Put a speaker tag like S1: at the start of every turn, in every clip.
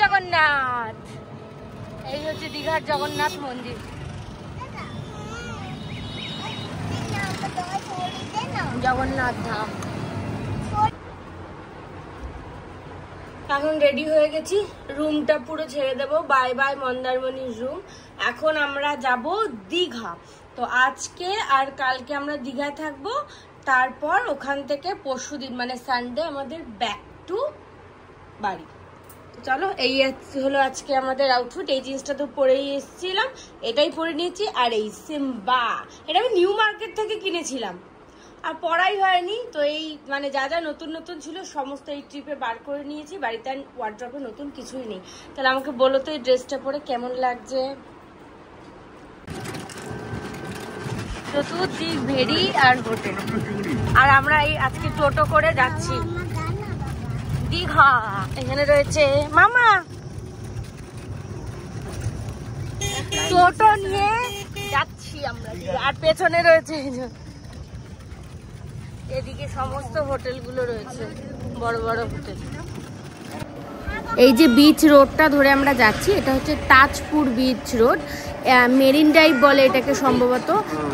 S1: জগন্নাথ। এই হচ্ছে দীঘার জগন্নাথ মন্দির। জগন্নাথ ধাম। এখন রেডি হয়ে গেছি, রুমটা পুরো ছেড়ে দেবো। বাই বাই মন্দারমণির রুম। এখন আমরা যাব দীঘা। তো আজকে আর কালকে আমরা দীঘায় থাকবো, তারপর ওখান থেকে পরশুদিন মানে সানডে আমাদের ব্যাক টু বাড়ি। তো চলো, এই হলো আজকে আমাদের আউটফিট। এই জিন্সটা তো পরেই এসেছিলাম, এটাই পরে নিয়েছি। আর এই সিম্বা, এটা আমি নিউ মার্কেট থেকে কিনেছিলাম, আর পড়াই হয়নি। তো এই মানে যা যা নতুন নতুন ছিল সমস্ত এই ট্রিপে বার করে নিয়েছি। বাড়িতে ওয়ার্ড্রপে নতুন কিছুই নেই। তাহলে আমাকে বলো তো এই ড্রেসটা পরে কেমন লাগছে? চতুর্দিক ভেড়ি আর হোটেল। আর আমরা এই আজকে টোটো করে যাচ্ছি দীঘা। এখানে রয়েছে মামা, টোটো নিয়ে যাচ্ছি আমরা। আর পেছনে রয়েছে এদিকে সমস্ত হোটেলগুলো রয়েছে, বড় বড় হোটেল। এই যে বিচ রোডটা ধরে আমরা যাচ্ছি, এটা হচ্ছে Tajpur beach road, marine drive বলে এটাকে সম্ভবত।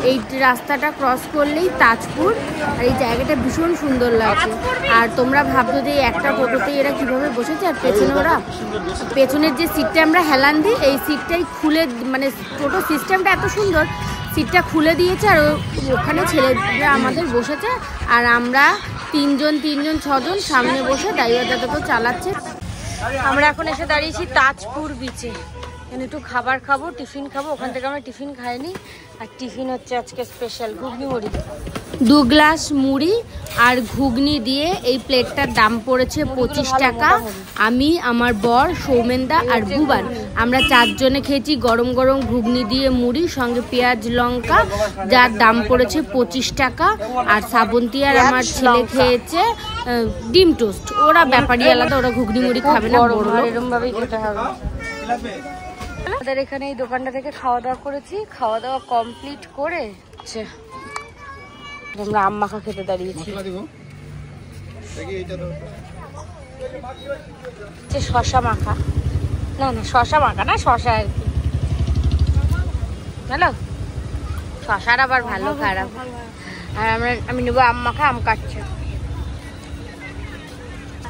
S1: এই রাস্তাটা ক্রস করলেই তাজপুর। আর এই জায়গাটা ভীষণ সুন্দর লাগছে। আর তোমরা ভাবছো যে একটা টোটোতেই এরা কিভাবে বসেছে, আর পেছনে ওরা পেছনের যে সিটটা আমরা হেলান দিই, এই সিটটাই খুলে, মানে টোটো সিস্টেমটা এত সুন্দর, সিটটা খুলে দিয়েছে। আর ওখানে ছেলেরা আমাদের বসেছে, আর আমরা তিনজন 6জন সামনে বসে ড্রাইভার দাদা তো চালাচ্ছে। আমরা এখন এসে দাঁড়িয়েছি তাজপুর বিচে। এখানে একটু খাবার খাবো, টিফিন খাবো। ওখান থেকে আমরা টিফিন খাইনি। আর টিফিন হচ্ছে আজকে স্পেশাল ঘুগনি মুড়ি। 2 গ্লাস মুড়ি আর ঘুগনি দিয়ে এই প্লেটটার দাম পড়েছে 25 টাকা। আমি, আমার বর, সৌমেনদা আর বুবান, আমরা 4 জনে খেয়েছি গরম গরম ঘুগনি দিয়ে মুড়ি, সঙ্গে পেঁয়াজ লঙ্কা, যার দাম পড়েছে 25 টাকা। আর শ্রাবন্তী আর আমার ছেলে খেয়েছে ডিম টোস্ট। ওরা ব্যাপারই আলাদা, ওরা ঘুগনি মুড়ি খাবে না, এরকম ভাবেই খেতে হবে। আমাদের এখানে এই দোকানটা থেকে খাওয়া দাওয়া করেছি, খাওয়া দাওয়া কমপ্লিট করে আমরা আম মাখা খেতে দাঁড়িয়েছি। শশা মাখা, না শশা মাখা না, শশা আর কি। ভালো, শশার আবার ভালো খারাপ। আর আমি নেবো আম মাখা। আম কাটছে।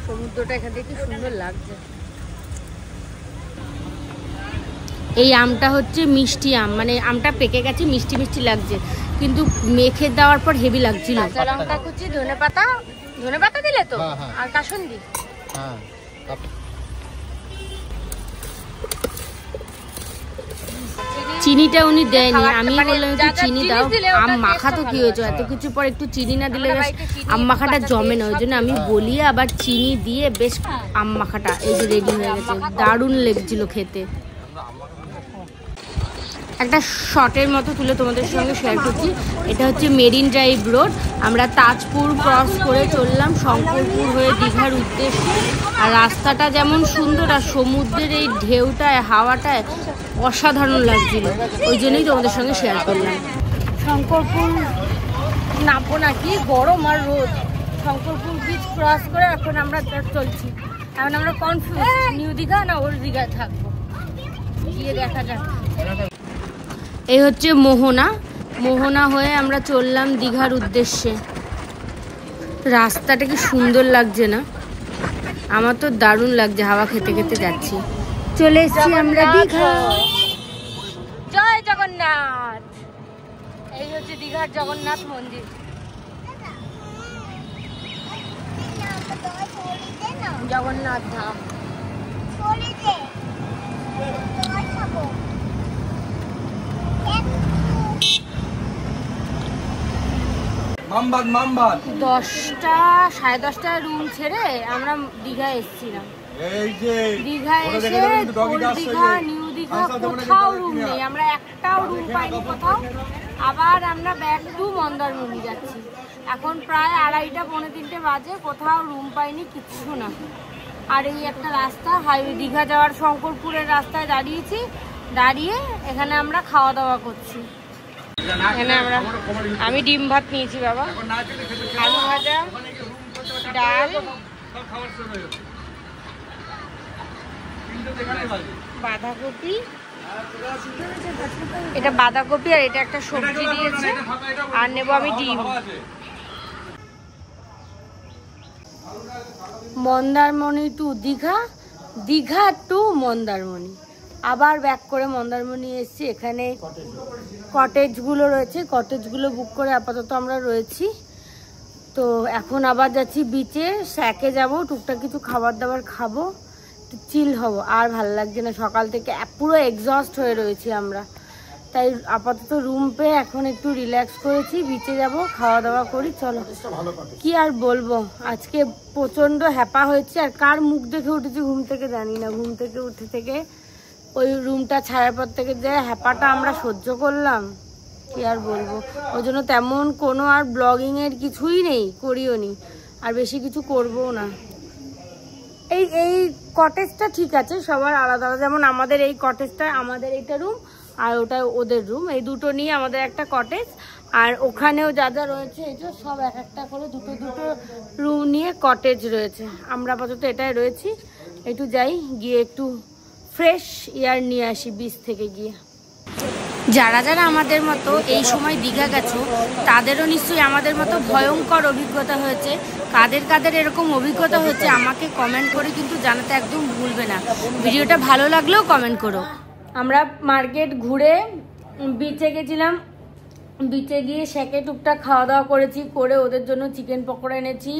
S1: সমুদ্রটা এখান থেকে কি সুন্দর লাগছে। এই আমটা হচ্ছে মিষ্টি আম, মানে আমটা পেকে গেছে, মিষ্টি মিষ্টি লাগছে, কিন্তু মেখে দেওয়ার পর হেভি লাগছিল। কাঁচা লঙ্কা কুচি, ধনে পাতা দিলে তো, আর কাসুন্দি। চিনিটা উনি দেয়নি, আমি বললাম একটু চিনি দাও। আম মাখা তো কি হয়েছে, এত কিছু পর একটু চিনি না দিলে আম মাখাটা জমে না, ওই জন্য আমি বলি আবার চিনি দিয়ে বেশ আম মাখাটা এই যে রেডি হয়ে গেছে। দারুণ লেগেছিল খেতে। একটা শর্টের মতো তুলে তোমাদের সঙ্গে শেয়ার করছি। এটা হচ্ছে মেরিন ড্রাইভ রোড। আমরা তাজপুর ক্রস করে চললাম শঙ্করপুর হয়ে দীঘার উদ্দেশ্যে। আর রাস্তাটা যেমন সুন্দর, আর সমুদ্রের এই ঢেউটায়, হাওয়াটায় অসাধারণ লাগছিল, ওই জন্যই তোমাদের সঙ্গে শেয়ার করলাম। শঙ্করপুর নামবো নাকি, গরম আর রোদ। শঙ্করপুর বিচ ক্রস করে এখন আমরা চলছি। এখন আমরা কনফিউজ, নিউ দীঘা না ওল্ড দীঘায় থাকবো, গিয়ে দেখা যাক। এই হচ্ছে মোহনা হয়ে আমরা চললাম দীঘার উদ্দেশ্যে। রাস্তাটা কি সুন্দর লাগছে না? আমার তো দারুণ লাগছে, হাওয়া খেতে খেতে যাচ্ছি। চলে এসেছি আমরা দীঘা। জয় জগন্নাথ। এই হচ্ছে দীঘার জগন্নাথ মন্দির। জগন্নাথ ধাম।
S2: মামবাদ
S1: 10টা 10:30 রুম ছেড়ে আমরা দীঘায় এসেছিলাম। দীঘায় এসে দীঘা, নিউ দীঘা কোথাও রুম নেই, আমরা একটাও রুম পাইনি কোথাও। আবার আমরা ব্যাক টু মন্দারমণি যাচ্ছি। এখন প্রায় 2:30 পৌনে 3টে বাজে, কোথাও রুম পাইনি, কিচ্ছু না। আর এই একটা রাস্তা, হাইওয়ে দীঘা যাওয়ার শঙ্করপুরের রাস্তায় দাঁড়িয়েছি। দাঁড়িয়ে এখানে আমরা খাওয়া দাওয়া করছি। এখানে আমি ডিম ভাত নিয়েছি বাবা, আলু ভাজা, ডাল, বাঁধাকপি, এটা বাঁধাকপি আর এটা একটা সবজি দিয়েছে। আর নেবো আমি ডিম। মন্দারমণি টু দীঘা, দীঘা টু মন্দারমণি, আবার ব্যাক করে মন্দারমণি এসেছি। এখানে কটেজগুলো রয়েছে, কটেজগুলো বুক করে আপাতত আমরা রয়েছি। তো এখন আবার যাচ্ছি বিচে, শ্যাকে যাব, টুকটাক কিছু খাবার দাবার খাবো, চিল হব। আর ভালো লাগছে না, সকাল থেকে পুরো এক্সস্ট হয়ে রয়েছি আমরা। তাই আপাতত রুম পেয়ে এখন একটু রিল্যাক্স করেছি, বিচে যাব, খাওয়া দাওয়া করি। চলো, কি আর বলবো, আজকে প্রচণ্ড হ্যাপা হয়েছে। আর কার মুখ দেখে উঠেছি ঘুম থেকে জানি না। ঘুম থেকে উঠে থেকে ওই রুমটা ছাড়ার পর থেকে যে হ্যাপাটা আমরা সহ্য করলাম, কি আর বলবো। ওই জন্য তেমন কোনো আর ব্লগিংয়ের কিছুই নেই, করিও নি, আর বেশি কিছু করবও না। এই কটেজটা ঠিক আছে, সবার আলাদা আলাদা। যেমন আমাদের এই কটেজটা, আমাদের এইটা রুম আর ওটা ওদের রুম, এই দুটো নিয়ে আমাদের একটা কটেজ। আর ওখানেও যা যা রয়েছে এই যে সব এক একটা করে দুটো দুটো রুম নিয়ে কটেজ রয়েছে। আমরা আপাতত এটাই রয়েছি। একটু যাই, গিয়ে একটু ফ্রেশ এয়ার নিয়ে আসি বিচ থেকে গিয়ে। যারা যারা আমাদের মতো এই সময় দীঘা গেছো, তাদেরও নিশ্চয়ই আমাদের মতো ভয়ঙ্কর অভিজ্ঞতা হয়েছে। কাদের কাদের এরকম অভিজ্ঞতা হয়েছে আমাকে কমেন্ট করে কিন্তু জানাতে একদম ভুলবে না। ভিডিওটা ভালো লাগলেও কমেন্ট করো। আমরা মার্কেট ঘুরে বিচে গেছিলাম, বিচে গিয়ে শ্যাকে টুকটাক খাওয়া দাওয়া করেছি, করে ওদের জন্য চিকেন পকোড়া এনেছি,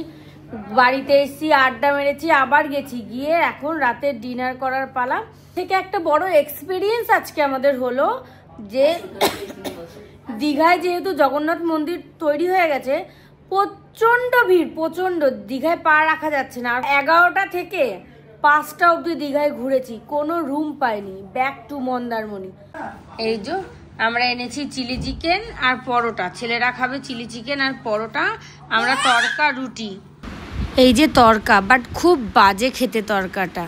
S1: বাড়িতে এসেছি, আড্ডা মেরেছি, আবার গেছি, গিয়ে এখন রাতে ডিনার করার পালা। থেকে একটা বড় এক্সপিরিয়েন্স আজকে আমাদের হলো যে দীঘায় যেহেতু জগন্নাথ মন্দির তৈরি হয়ে গেছে, প্রচণ্ড ভিড়, প্রচণ্ড। দীঘায় পা রাখা যাচ্ছে না। আর 11টা থেকে 5টা অবধি দীঘায় ঘুরেছি, কোনো রুম পাইনি। Back to Mandarmani. এই যে আমরা এনেছি চিলি চিকেন আর পরোটা, ছেলেরা খাবে চিলি চিকেন আর পরোটা, আমরা তড়কা রুটি। এই যে তড়কা, বাট খুব বাজে খেতে তড়কাটা।